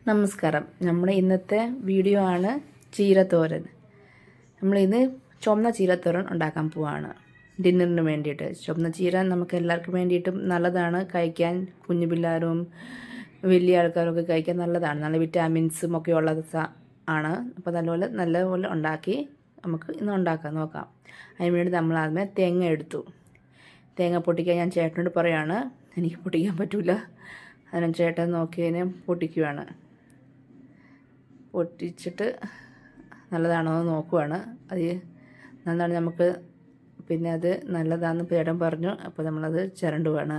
നമസ്കാരം. നമ്മുടെ ഇന്നത്തെ വീഡിയോ ആണ് ചീരത്തോരൻ. നമ്മളിന്ന് ചുവന്ന ചീരത്തോരൻ ഉണ്ടാക്കാൻ പോവാണ് ഡിന്നറിന് വേണ്ടിയിട്ട്. ചുവന്ന ചീര നമുക്ക് എല്ലാവർക്കും വേണ്ടിയിട്ടും നല്ലതാണ് കഴിക്കാൻ. കുഞ്ഞു പിള്ളേരും വലിയ ആൾക്കാരൊക്കെ കഴിക്കാൻ നല്ലതാണ്. നല്ല വിറ്റാമിൻസും ഒക്കെ ഉള്ളത് ആണ്. അപ്പോൾ നല്ലപോലെ ഉണ്ടാക്കി നമുക്ക് ഇന്ന് ഉണ്ടാക്കാൻ നോക്കാം. അതിന് വേണ്ടി നമ്മൾ ആദ്യമേ തേങ്ങ എടുത്തു. തേങ്ങ പൊട്ടിക്കാൻ ഞാൻ ചേട്ടനോട് പറയാണ്, എനിക്ക് പൊട്ടിക്കാൻ പറ്റില്ല. അതിനും ചേട്ടൻ നോക്കിയതിനെ പൊട്ടിക്കുകയാണ്. പൊട്ടിച്ചിട്ട് നല്ലതാണോ എന്ന് നോക്കുവാണ്. അത് നല്ലതാണ് നമുക്ക്, പിന്നെ അത് നല്ലതാണെന്ന് ചേട്ടൻ പറഞ്ഞു. അപ്പോൾ നമ്മളത് ചിരണ്ടുവാണ്.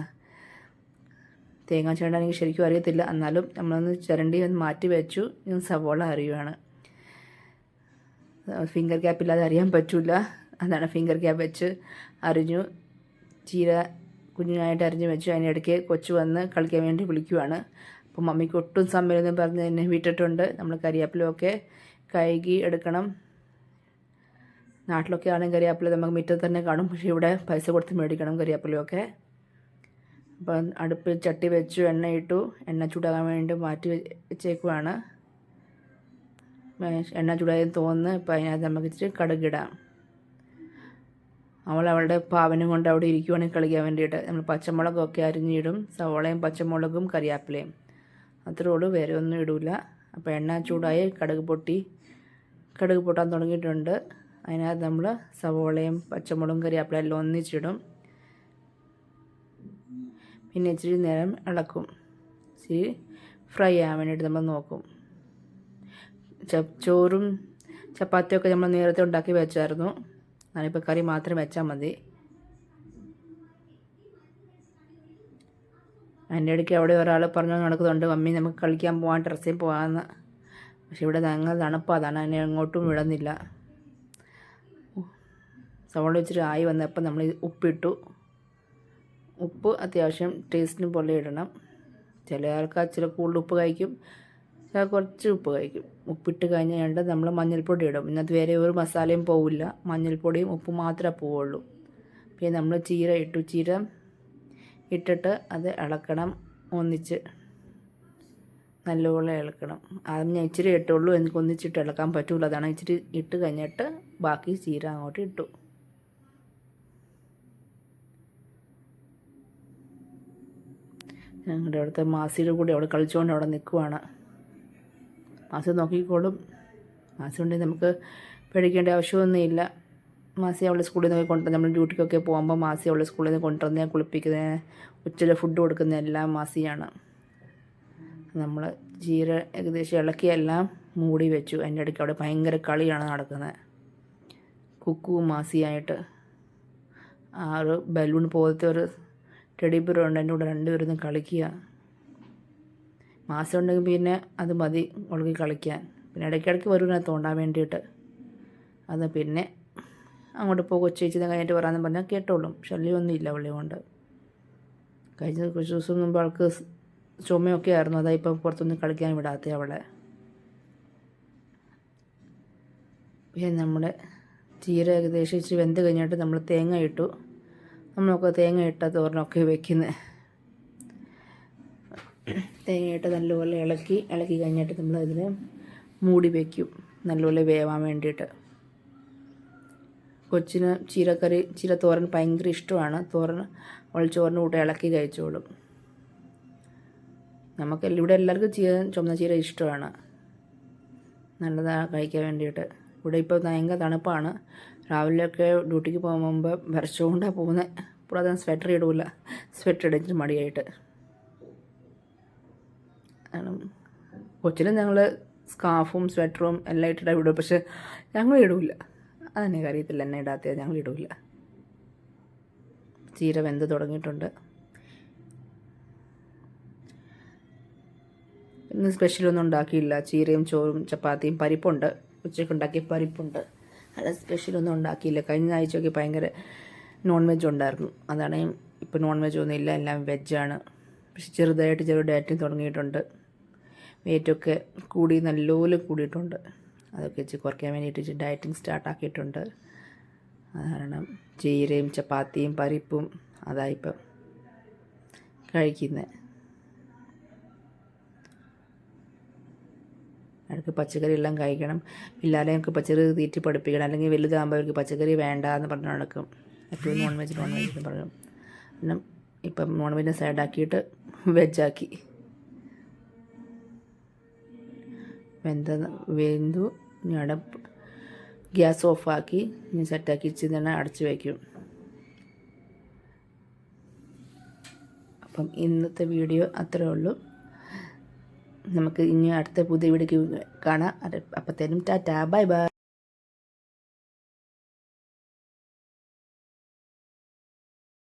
തേങ്ങ ചിരണ്ടാൻ എനിക്ക് ശരിക്കും അറിയത്തില്ല, എന്നാലും നമ്മളൊന്ന് ചിരണ്ടി ഒന്ന് മാറ്റി വെച്ചു. ഞാൻ സവോള അറിയുവാണ്. ഫിംഗർ ക്യാപ്പ് ഇല്ലാതെ അറിയാൻ പറ്റില്ല, അതാണ് ഫിംഗർ ക്യാപ്പ് വെച്ച് അരിഞ്ഞു. ചീര കുഞ്ഞായിട്ട് അരിഞ്ഞു വെച്ചു. അതിനിടയ്ക്ക് കൊച്ചു വന്ന് കളിക്കാൻ വേണ്ടി വിളിക്കുവാണ്. അപ്പോൾ മമ്മിക്ക് ഒട്ടും സമയമെന്ന് പറഞ്ഞ് എന്നെ വിട്ടിട്ടുണ്ട്. നമ്മൾ കരിയാപ്പിലൊക്കെ കഴുകി എടുക്കണം. നാട്ടിലൊക്കെ ആണെങ്കിൽ കരിയാപ്പില നമുക്ക് മുറ്റത്ത് തന്നെ കാണും, പക്ഷേ ഇവിടെ പൈസ കൊടുത്ത് മേടിക്കണം കരിയാപ്പിലൊക്കെ. അപ്പം അടുപ്പിൽ ചട്ടി വെച്ചു, എണ്ണ ഇട്ടു. എണ്ണ ചൂടാകാൻ വേണ്ടി മാറ്റി വെച്ചേക്കുവാണ്. എണ്ണ ചൂടായി തോന്നുന്നു. ഇപ്പം അതിനകത്ത് നമുക്ക് ഇച്ചിരി കടുകിടാം. അവളുടെ പാവനും കൊണ്ട് അവിടെ ഇരിക്കുവാണെങ്കിൽ കളിക്കാൻ വേണ്ടിയിട്ട് നമ്മൾ പച്ചമുളകൊക്കെ അരിഞ്ഞിടും. സവോളയും പച്ചമുളകും കരിയാപ്പിലയും അത്രേ ഉള്ളൂ, വേറെ ഒന്നും ഇടില്ല. അപ്പോൾ എണ്ണ ചൂടായി കടുക് പൊട്ടാൻ തുടങ്ങിയിട്ടുണ്ട്. അതിനകത്ത് നമ്മൾ സവോളയും പച്ചമുളകും കരിയാപ്പിലയും എല്ലാം ഒന്നിച്ചിടും. പിന്നെ ഇച്ചിരി നേരം ഇളക്കും. ഇച്ചിരി ഫ്രൈ ആവാൻ വേണ്ടിയിട്ട് നമ്മൾ നോക്കും. ചോറും ചപ്പാത്തിയൊക്കെ നമ്മൾ നേരത്തെ ഉണ്ടാക്കി വെച്ചായിരുന്നു. ഞാനിപ്പോൾ കറി മാത്രം വെച്ചാൽ മതി. അതിൻ്റെ ഇടയ്ക്ക് അവിടെ ഒരാൾ പറഞ്ഞു നടക്കുന്നുണ്ട്, മമ്മി നമുക്ക് കളിക്കാൻ പോകാൻ ടെറസിൽ പോകാമെന്ന്. പക്ഷെ ഇവിടെ ഞങ്ങൾ തണുപ്പ്, അതാണ് അതിനെ എങ്ങോട്ടും വിടുന്നില്ല. സവോള ഇച്ചിരി ആയി വന്നപ്പോൾ നമ്മൾ ഉപ്പിട്ടു. ഉപ്പ് അത്യാവശ്യം ടേസ്റ്റിന് പോലെ ഇടണം. ചില ആൾക്കാർ ചില കൂടുതൽ ഉപ്പ് കഴിക്കും, ചില കുറച്ച് ഉപ്പ് കഴിക്കും. ഉപ്പിട്ട് കഴിഞ്ഞാൽ നമ്മൾ മഞ്ഞൾപ്പൊടി ഇടും. ഇന്നത്തെ വേറെ ഒരു മസാലയും പോവില്ല, മഞ്ഞൾപ്പൊടിയും ഉപ്പ് മാത്രമേ പോവുള്ളൂ. പിന്നെ നമ്മൾ ചീര ഇട്ടു. ചീര ഇട്ടിട്ട് അത് ഇളക്കണം. ഒന്നിച്ച് നല്ലപോലെ ഇളക്കണം. ആദ്യം ഞാൻ ഇച്ചിരി ഇട്ടുള്ളൂ, എനിക്ക് ഒന്നിച്ചിട്ട് ഇളക്കാൻ പറ്റില്ല. അതാണ് ഇച്ചിരി ഇട്ട് കഴിഞ്ഞിട്ട് ബാക്കി ചീര അങ്ങോട്ട് ഇട്ടു. ഞങ്ങളുടെ അവിടുത്തെ മാസിയുടെ കൂടെ അവിടെ കളിച്ചുകൊണ്ട് അവിടെ നിൽക്കുവാണ്. മാസി നോക്കിക്കോളും. മാസി ഉണ്ടെങ്കിൽ നമുക്ക് പേടിക്കേണ്ട ആവശ്യമൊന്നുമില്ല. മാസി അവളെ സ്കൂളിൽ നിന്ന് കൊണ്ടുവന്ന്, നമ്മൾ ഡ്യൂട്ടിക്കൊക്കെ പോകുമ്പോൾ മാസി അവളെ സ്കൂളിൽ നിന്ന് കൊണ്ടുവന്ന് കുളിപ്പിക്കുന്നത്, ഉച്ചയിൽ ഫുഡ് കൊടുക്കുന്ന എല്ലാം മാസിയാണ്. നമ്മൾ ചീര ഏകദേശം ഇളക്കിയെല്ലാം മൂടി വെച്ചു. അതിൻ്റെ ഇടയ്ക്ക് അവിടെ ഭയങ്കര കളിയാണ് നടക്കുന്നത്. കുക്കു മാസിയായിട്ട് ആ ഒരു ബലൂൺ പോലത്തെ ഒരു ടെഡി ബിയർ ഉണ്ട്, എൻ്റെ കൂടെ രണ്ടുപേരും കളിക്കുക. മാസം ഉണ്ടെങ്കിൽ പിന്നെ അത് മതി അവൾക്ക് കളിക്കാൻ. പിന്നെ ഇടയ്ക്കിടയ്ക്ക് വരുന്ന തോണ്ടാൻ വേണ്ടിയിട്ട്. അത് പിന്നെ അങ്ങോട്ട് പോകും, കൊച്ചേച്ചി കഴിഞ്ഞിട്ട് വരാമെന്ന് പറഞ്ഞാൽ കേട്ടോളും. ശല്യമൊന്നുമില്ല അവളെ കൊണ്ട്. കഴിഞ്ഞ കുറച്ച് ദിവസം മുമ്പ് അവൾക്ക് ചുമയൊക്കെ ആയിരുന്നു, അതാ ഇപ്പം പുറത്തൊന്നും കളിക്കാൻ വിടാത്ത അവളെ. പിന്നെ നമ്മുടെ ചീര ഏകദേശം ഇച്ചിരി വെന്ത് കഴിഞ്ഞിട്ട് നമ്മൾ തേങ്ങ ഇട്ടു. നമ്മളൊക്കെ തേങ്ങ ഇട്ട തോരനൊക്കെ വെക്കുന്നത്. തേങ്ങയിട്ട് നല്ലപോലെ ഇളക്കി കഴിഞ്ഞിട്ട് നമ്മൾ അതിനെ മൂടി വയ്ക്കും, നല്ലപോലെ വേവാൻ വേണ്ടിയിട്ട്. കൊച്ചിന് ചീര തോരൻ ഭയങ്കര ഇഷ്ടമാണ്. തോരൻ അവൾ ചോറിന് കൂടെ ഇളക്കി കഴിച്ചോളും. ഇവിടെ എല്ലാവർക്കും ചുമന്ന ചീര ഇഷ്ടമാണ്, നല്ലതാണ് കഴിക്കാൻ വേണ്ടിയിട്ട്. ഇവിടെ ഇപ്പോൾ ഭയങ്കര തണുപ്പാണ്. രാവിലെയൊക്കെ ഡ്യൂട്ടിക്ക് പോകുമ്പോൾ വിറച്ചുകൊണ്ടാണ് പോകുന്നത്. ഇപ്പോൾ അതിന് സ്വെറ്റർ ഇടില്ല, സ്വെറ്റർ ഇടിച്ചിട്ട് മടിയായിട്ട്. കൊച്ചിനും ഞങ്ങൾ സ്കാർഫും സ്വെറ്ററും എല്ലാം ഇട്ടിട്ടാണ് വിടും, പക്ഷെ ഞങ്ങൾ ഇടില്ല. അതെനിക്ക് അറിയത്തില്ല, എന്നെ ഇടാത്തത് ഞങ്ങൾ ഇടില്ല. ചീര വെന്ത് തുടങ്ങിയിട്ടുണ്ട്. ഇന്ന് സ്പെഷ്യലൊന്നും ഉണ്ടാക്കിയില്ല. ചീരയും ചോറും ചപ്പാത്തിയും പരിപ്പുണ്ട്, ഉച്ചയ്ക്ക് ഉണ്ടാക്കിയ പരിപ്പുണ്ട്. അല്ല, സ്പെഷ്യലൊന്നും ഉണ്ടാക്കിയില്ല. കഴിഞ്ഞ ആഴ്ചയൊക്കെ ഭയങ്കര നോൺ വെജ് ഉണ്ടായിരുന്നു. അതാണ് ഇപ്പോൾ നോൺ വെജ് ഒന്നും ഇല്ല, എല്ലാം വെജാണ്. പക്ഷെ ചെറു ഡയറ്റിങ് തുടങ്ങിയിട്ടുണ്ട്. വെയിറ്റൊക്കെ കൂടി നല്ലപോലെ കൂടിയിട്ടുണ്ട്. അതൊക്കെ വെച്ച് കുറയ്ക്കാൻ വേണ്ടിയിട്ട് ഡയറ്റിങ് സ്റ്റാർട്ടാക്കിയിട്ടുണ്ട്. അത് കാരണം ചീരയും ചപ്പാത്തിയും പരിപ്പും അതായിപ്പം കഴിക്കുന്നത്. അവർക്ക് പച്ചക്കറി എല്ലാം കഴിക്കണം. പിള്ളേരെ നമുക്ക് പച്ചക്കറി തീറ്റി പഠിപ്പിക്കണം. അല്ലെങ്കിൽ വലുതാകുമ്പോൾ അവർക്ക് പച്ചക്കറി വേണ്ട എന്ന് പറഞ്ഞു നടക്കും. എപ്പോഴും നോൺ വെജ് എന്ന് പറയും. പിന്നെ ഇപ്പം നോൺ വെജിനെ സൈഡാക്കിയിട്ട് വെജാക്കി. വെന്തു ഞാൻ ഗ്യാസ് ഓഫാക്കി ഞാൻ സെറ്റാക്കി ഇച്ചിരി തന്നെ അടച്ച് വയ്ക്കും. അപ്പം ഇന്നത്തെ വീഡിയോ അത്രേ ഉള്ളൂ. നമുക്ക് ഇനി അടുത്ത പുതിയ വീഡിയോക്ക് കാണാം. അപ്പോഴത്തേനും ടാറ്റാ, ബൈ ബൈ.